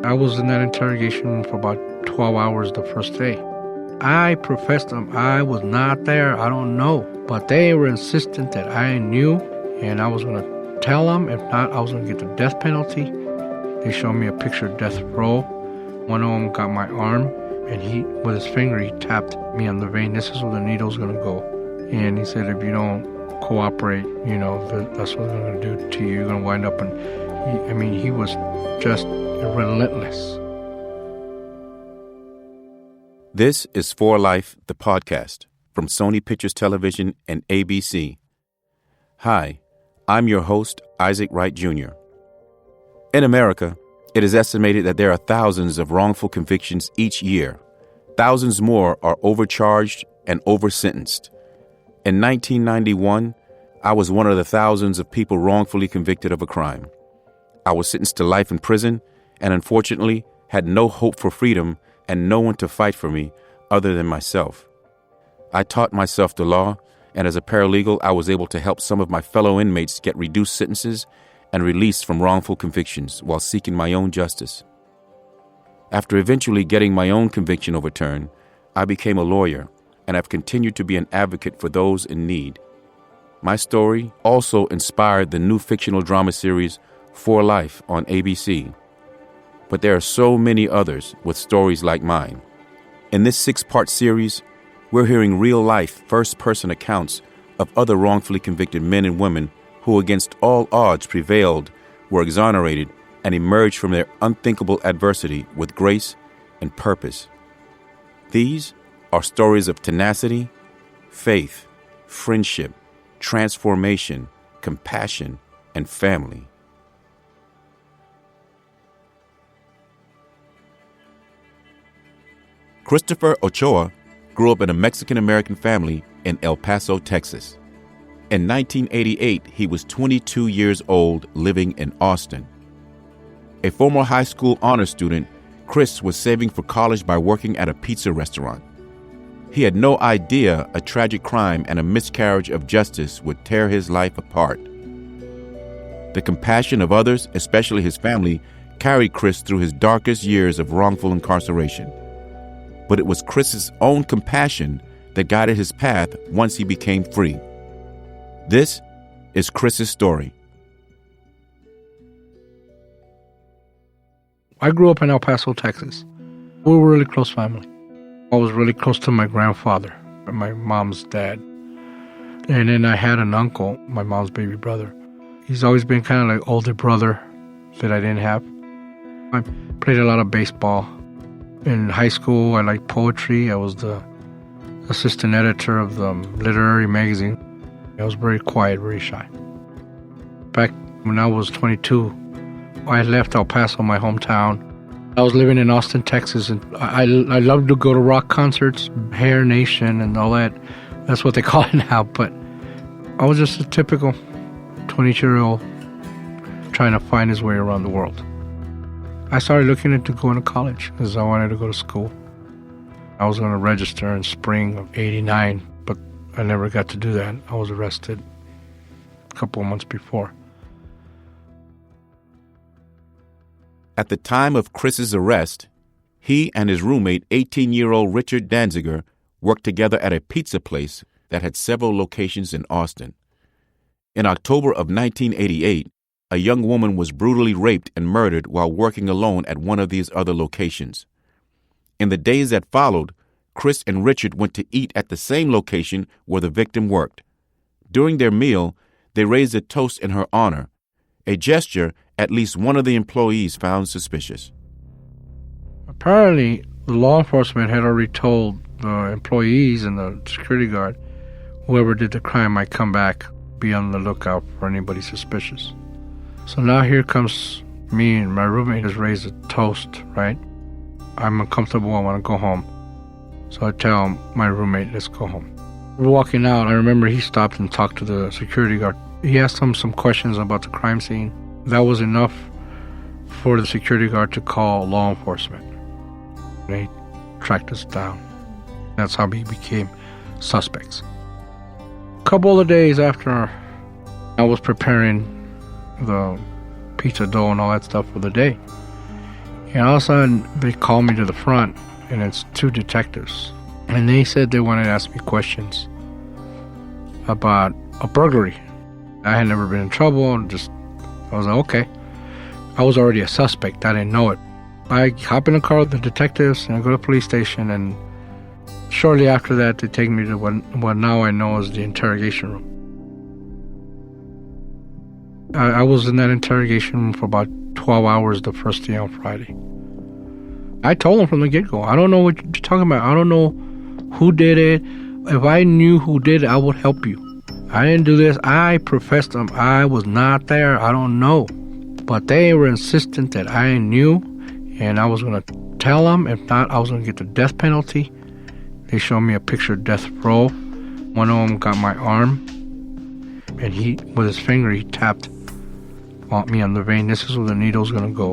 I was in that interrogation room for about 12 hours the first day. I professed them I was not there. I don't know. But they were insistent that I knew, and I was going to tell them. If not, I was going to get the death penalty. They showed me a picture of death row. One of them got my arm, and with his finger, he tapped me on the vein. This is where the needle's going to go. And he said, if you don't cooperate, that's what they're going to do to you. You're going to wind up he was just relentless. This is For Life, the podcast from Sony Pictures Television and ABC. Hi, I'm your host, Isaac Wright Jr. In America, it is estimated that there are thousands of wrongful convictions each year. Thousands more are overcharged and over-sentenced. In 1991, I was one of the thousands of people wrongfully convicted of a crime. I was sentenced to life in prison and unfortunately had no hope for freedom and no one to fight for me other than myself. I taught myself the law, and as a paralegal, I was able to help some of my fellow inmates get reduced sentences and released from wrongful convictions while seeking my own justice. After eventually getting my own conviction overturned, I became a lawyer, and I've continued to be an advocate for those in need. My story also inspired the new fictional drama series For Life on ABC. But there are so many others with stories like mine. In this 6-part series, we're hearing real-life, first-person accounts of other wrongfully convicted men and women who against all odds prevailed, were exonerated, and emerged from their unthinkable adversity with grace and purpose. These are stories of tenacity, faith, friendship, transformation, compassion, and family. Christopher Ochoa grew up in a Mexican-American family in El Paso, Texas. In 1988, he was 22 years old, living in Austin. A former high school honor student, Chris was saving for college by working at a pizza restaurant. He had no idea a tragic crime and a miscarriage of justice would tear his life apart. The compassion of others, especially his family, carried Chris through his darkest years of wrongful incarceration. But it was Chris's own compassion that guided his path once he became free. This is Chris's story. I grew up in El Paso, Texas. We were a really close family. I was really close to my grandfather, my mom's dad. And then I had an uncle, my mom's baby brother. He's always been kind of like older brother that I didn't have. I played a lot of baseball. In high school, I liked poetry. I was the assistant editor of the literary magazine. I was very quiet, very shy. Back when I was 22, I left El Paso, my hometown. I was living in Austin, Texas, and I loved to go to rock concerts, Hair Nation and all that. That's what they call it now, but I was just a typical 22-year-old trying to find his way around the world. I started looking into going to college because I wanted to go to school. I was going to register in spring of '89, but I never got to do that. I was arrested a couple of months before. At the time of Chris's arrest, he and his roommate, 18-year-old Richard Danziger, worked together at a pizza place that had several locations in Austin. In October of 1988, a young woman was brutally raped and murdered while working alone at one of these other locations. In the days that followed, Chris and Richard went to eat at the same location where the victim worked. During their meal, they raised a toast in her honor, a gesture at least one of the employees found suspicious. Apparently, the law enforcement had already told the employees and the security guard whoever did the crime might come back, be on the lookout for anybody suspicious. So now here comes me and my roommate has raised a toast, right? I'm uncomfortable, I want to go home. So I tell my roommate, let's go home. We're walking out, I remember he stopped and talked to the security guard. He asked him some questions about the crime scene. That was enough for the security guard to call law enforcement. They tracked us down. That's how we became suspects. A couple of days after I was preparing the pizza dough and all that stuff for the day, And all of a sudden, they called me to the front, and it's two detectives. And they said they wanted to ask me questions about a burglary. I had never been in trouble, and I was like, okay. I was already a suspect. I didn't know it. I hop in the car with the detectives, and I go to the police station, and shortly after that, they take me to what now I know is the interrogation room. I was in that interrogation room for about 12 hours the first day on Friday. I told them from the get-go, I don't know what you're talking about. I don't know who did it. If I knew who did it, I would help you. I didn't do this. I professed them. I was not there. I don't know. But they were insistent that I knew, and I was going to tell them. If not, I was going to get the death penalty. They showed me a picture of death row. One of them got my arm, and he, with his finger, he tapped on me on the vein. This is where the needle's going to go.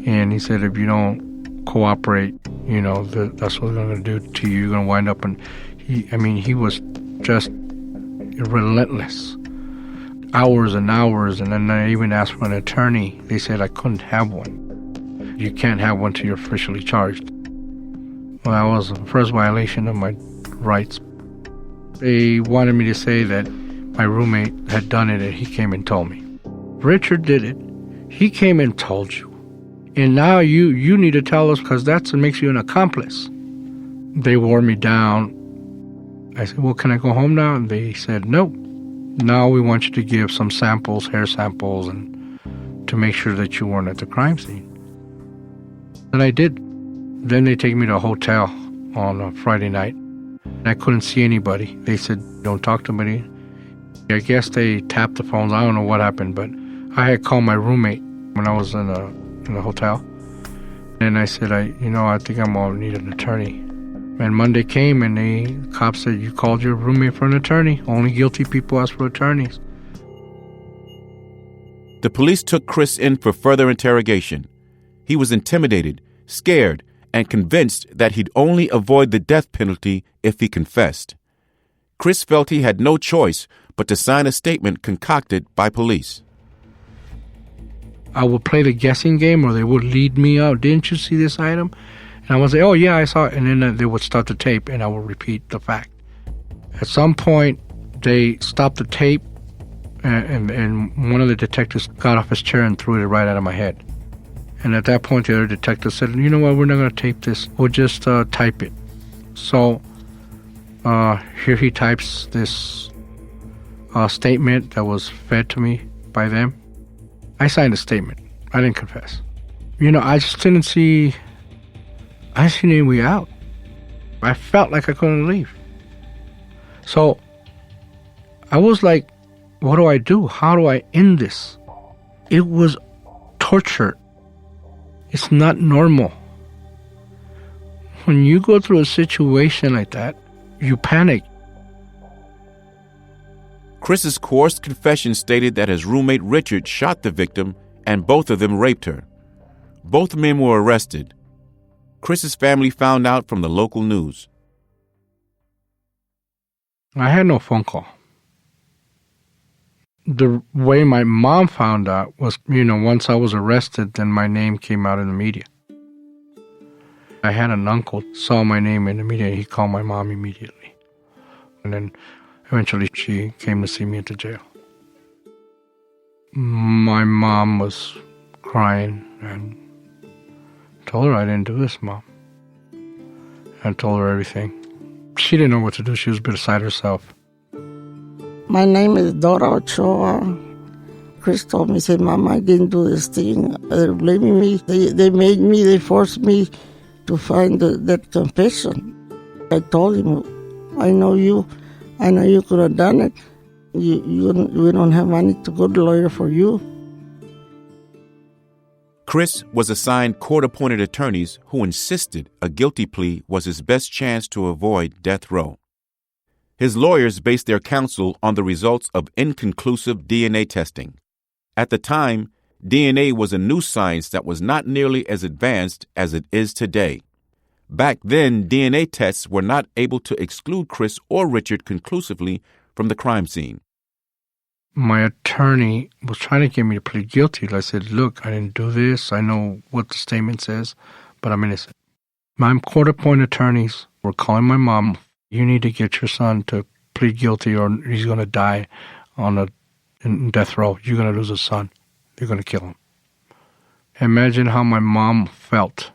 And he said, if you don't cooperate, that's what they're going to do to you. You're going to wind up. And he was just relentless. Hours and hours. And then I even asked for an attorney. They said I couldn't have one. You can't have one till you're officially charged. Well, that was the first violation of my rights. They wanted me to say that my roommate had done it, and he came and told me. Richard did it. He came and told you. And now you need to tell us, because that's what makes you an accomplice. They wore me down. I said, well, can I go home now? And they said, no. Now we want you to give some samples, hair samples, and to make sure that you weren't at the crime scene. And I did. Then they take me to a hotel on a Friday night. I couldn't see anybody. They said, don't talk to anybody. I guess they tapped the phones. I don't know what happened, but I had called my roommate when I was in the hotel. And I said, I think I'm going to need an attorney. And Monday came, and the cop said, you called your roommate for an attorney. Only guilty people ask for attorneys. The police took Chris in for further interrogation. He was intimidated, scared, and convinced that he'd only avoid the death penalty if he confessed. Chris felt he had no choice but to sign a statement concocted by police. I would play the guessing game, or they would lead me out. Didn't you see this item? And I would say, oh, yeah, I saw it. And then they would start the tape, and I would repeat the fact. At some point, they stopped the tape, and one of the detectives got off his chair and threw it right out of my head. And at that point, the other detective said, you know what, we're not going to tape this. We'll just type it. So here he types this statement that was fed to me by them. I signed a statement. I didn't confess. I just didn't see any way out. I felt like I couldn't leave. So I was like, what do I do? How do I end this? It was torture. It's not normal. When you go through a situation like that, you panic. Chris's coerced confession stated that his roommate Richard shot the victim and both of them raped her. Both men were arrested. Chris's family found out from the local news. I had no phone call. The way my mom found out was, once I was arrested, then my name came out in the media. I had an uncle, saw my name in the media, and he called my mom immediately. And then eventually she came to see me at the jail. My mom was crying, and told her I didn't do this, Mom. I told her everything. She didn't know what to do. She was beside herself. My name is Dora Ochoa. Chris told me, said, Mom, I didn't do this thing. They're blaming me. They forced me to find that confession. I told him, I know you could have done it. We don't have money to go to lawyer for you. Chris was assigned court-appointed attorneys who insisted a guilty plea was his best chance to avoid death row. His lawyers based their counsel on the results of inconclusive DNA testing. At the time, DNA was a new science that was not nearly as advanced as it is today. Back then, DNA tests were not able to exclude Chris or Richard conclusively from the crime scene. My attorney was trying to get me to plead guilty. I said, look, I didn't do this. I know what the statement says, but I'm innocent. My court-appointed attorneys were calling my mom, you need to get your son to plead guilty or he's going to die in death row. You're going to lose a son. You're going to kill him. Imagine how my mom felt.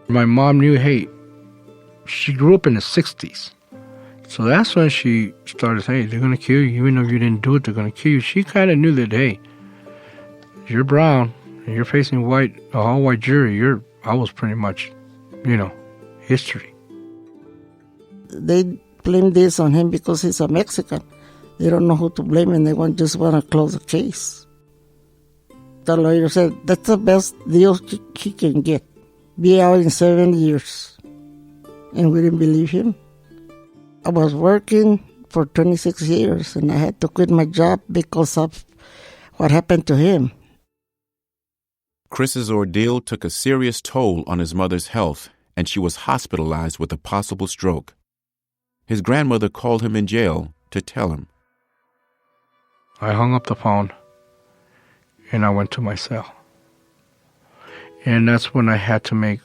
My mom knew, hey, she grew up in the 60s. So that's when she started saying, they're going to kill you. Even though you didn't do it, they're going to kill you. She kind of knew that, hey, you're brown and you're facing a all-white jury. I was pretty much, history. They blame this on him because he's a Mexican. They don't know who to blame and they just want to close the case. The lawyer said, that's the best deal he can get. Be out in 7 years. And we didn't believe him. I was working for 26 years and I had to quit my job because of what happened to him. Chris's ordeal took a serious toll on his mother's health, and she was hospitalized with a possible stroke. His grandmother called him in jail to tell him. I hung up the phone and I went to my cell. And that's when I had to make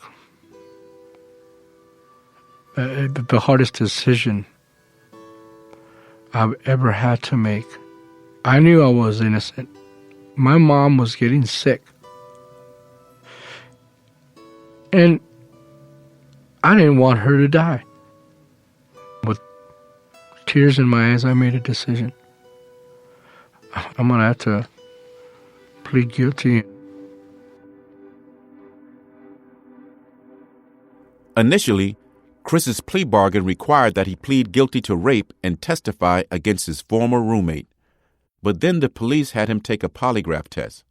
the hardest decision I've ever had to make. I knew I was innocent. My mom was getting sick. And I didn't want her to die. With tears in my eyes, I made a decision. I'm going to have to plead guilty. Initially, Chris's plea bargain required that he plead guilty to rape and testify against his former roommate. But then the police had him take a polygraph test.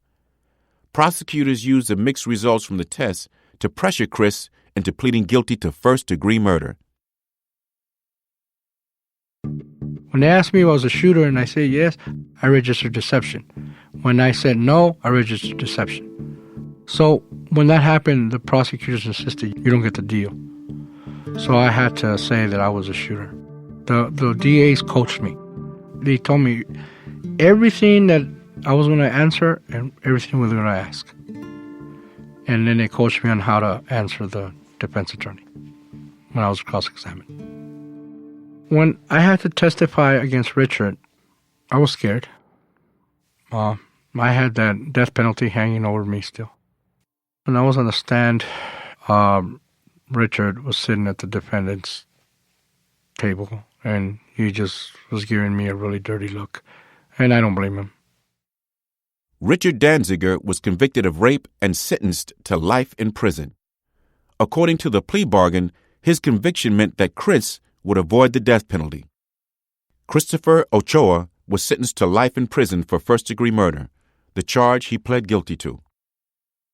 Prosecutors used the mixed results from the test to pressure Chris into pleading guilty to first-degree murder. When they asked me if I was a shooter and I said yes, I registered deception. When I said no, I registered deception. So when that happened, the prosecutors insisted, you don't get the deal. So I had to say that I was a shooter. The DAs coached me. They told me everything that I was going to answer and everything we were going to ask. And then they coached me on how to answer the defense attorney when I was cross-examined. When I had to testify against Richard, I was scared. I had that death penalty hanging over me still. When I was on the stand, Richard was sitting at the defendant's table, and he just was giving me a really dirty look, and I don't blame him. Richard Danziger was convicted of rape and sentenced to life in prison. According to the plea bargain, his conviction meant that Chris would avoid the death penalty. Christopher Ochoa was sentenced to life in prison for first-degree murder, the charge he pled guilty to.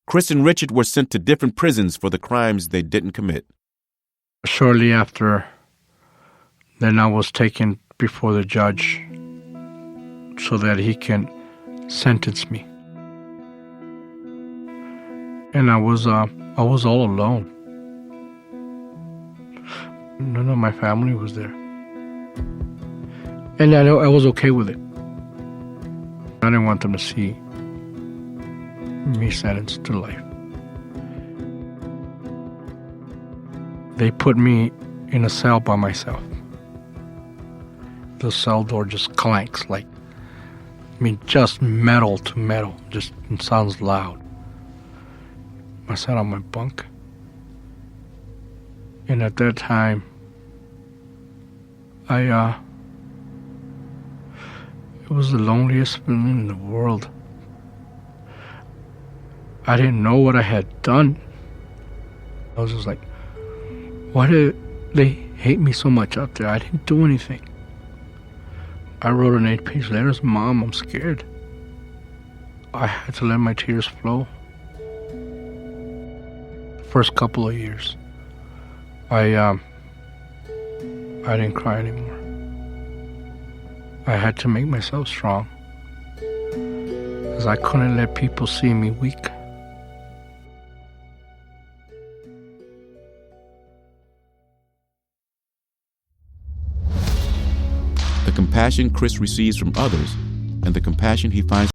Chris and Richard were sent to different prisons for the crimes they didn't commit. Shortly after, then I was taken before the judge so that he can sentence me. And I was all alone. None of my family was there. And I was okay with it. I didn't want them to see me sentenced to life. They put me in a cell by myself. The cell door just clanks just metal to metal. Just it sounds loud. I sat on my bunk. And at that time, it was the loneliest feeling in the world. I didn't know what I had done. I was just like, why did they hate me so much out there? I didn't do anything. I wrote an 8-page letter. Mom, I'm scared. I had to let my tears flow. The first couple of years, I didn't cry anymore. I had to make myself strong, because I couldn't let people see me weak. The compassion Chris receives from others and the compassion he finds